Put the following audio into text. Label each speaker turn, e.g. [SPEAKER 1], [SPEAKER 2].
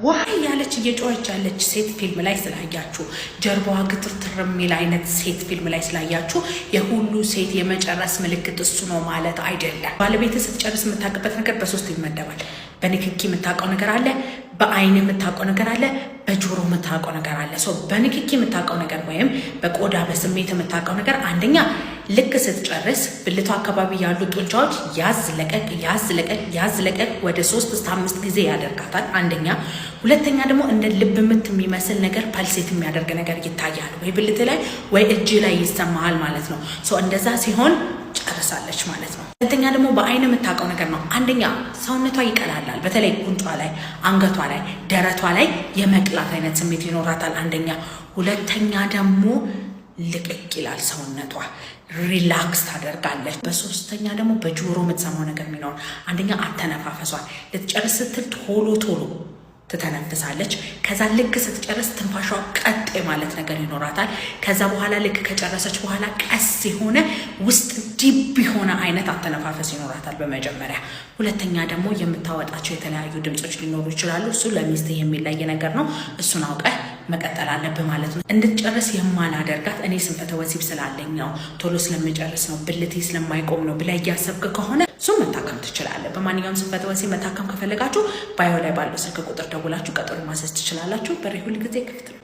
[SPEAKER 1] ዋይ ያለች እየጮኸች ያለች ሴት ፊልም ላይ ስላያችሁ ጀርባዋ ግትርትር የሚል አይነት ሴት ፊልም ላይ ስላያችሁ የሁሉ ሴት የመጨረስ ምልክት እሱ ነው ማለት አይደለም። ባለቤት ስትጨርስ የምታውቅበት ነገር በሶስት ይመደባል። በንክኪ የምታውቀው ነገር አለ፣ በአይን የምታውቀው ነገር አለ፣ በጆሮ የምታውቀው ነገር አለ። በንክኪ የምታውቀው ነገር ወይም በቆዳ በስሜት የምታውቀው ነገር አንደኛ ልክ ስትጨርስ ብልቷ አካባቢ ያሉ ጡንቻዎች ያዝ ለቀቅ ያዝ ለቀቅ ያዝ ለቀቅ ወደ 3 እስከ 5 ጊዜ ያደርጋታል አንደኛ። ሁለተኛ ደግሞ እንደ ልብ ምት የሚመስል ነገር ፐልሴት የሚያደርግ ነገር ይታያል፣ ወይ ብልት ላይ ወይ እጅ ላይ ይሰማሃል ማለት ነው። እንደዛ ሲሆን ጨርሳለች ማለት ነው። ሁለተኛ ደግሞ በአይን የምታውቀው ነገር ነው። አንደኛ ሰውነቷ ይቀላላል፣ በተለይ ጉንጯ ላይ፣ አንገቷ ላይ፣ ደረቷ ላይ የመቅላት አይነት ስሜት ይኖራታል አንደኛ። ሁለተኛ ደግሞ ልቅቅ ይላል ሰውነቷ፣ ሪላክስ ታደርጋለች። በሶስተኛ ደግሞ በጆሮ የምትሰማው ነገር የሚኖር አንደኛ አተነፋፈሷን ልትጨርስ ስትል ቶሎ ቶሎ ትተነፍሳለች። ከዛ ልክ ስትጨርስ ትንፋሿ ቀጥ ማለት ነገር ይኖራታል። ከዛ በኋላ ልክ ከጨረሰች በኋላ ቀስ የሆነ ውስጥ ዲብ የሆነ አይነት አተነፋፈስ ይኖራታል በመጀመሪያ። ሁለተኛ ደግሞ የምታወጣቸው የተለያዩ ድምጾች ሊኖሩ ይችላሉ። እሱ ለሚስት የሚለይ ነገር ነው። እሱን አውቀህ መቀጠል አለብህ ማለት ነው። እንድትጨርስ የማላደርጋት እኔ ስንፈተ ወሲብ ስላለኝ ነው፣ ቶሎ ስለምጨርስ ነው፣ ብልቴ ስለማይቆም ነው ብለህ እያሰብክ ከሆነ እሱም መታከም ትችላለህ። በማንኛውም ስንፈተ ወሲብ መታከም ከፈለጋችሁ ባዮ ላይ ባለው ስልክ ቁጥር ደውላችሁ ቀጠሮ ማስያዝ ትችላላችሁ። በሬ ሁል ጊዜ ክፍት ነው።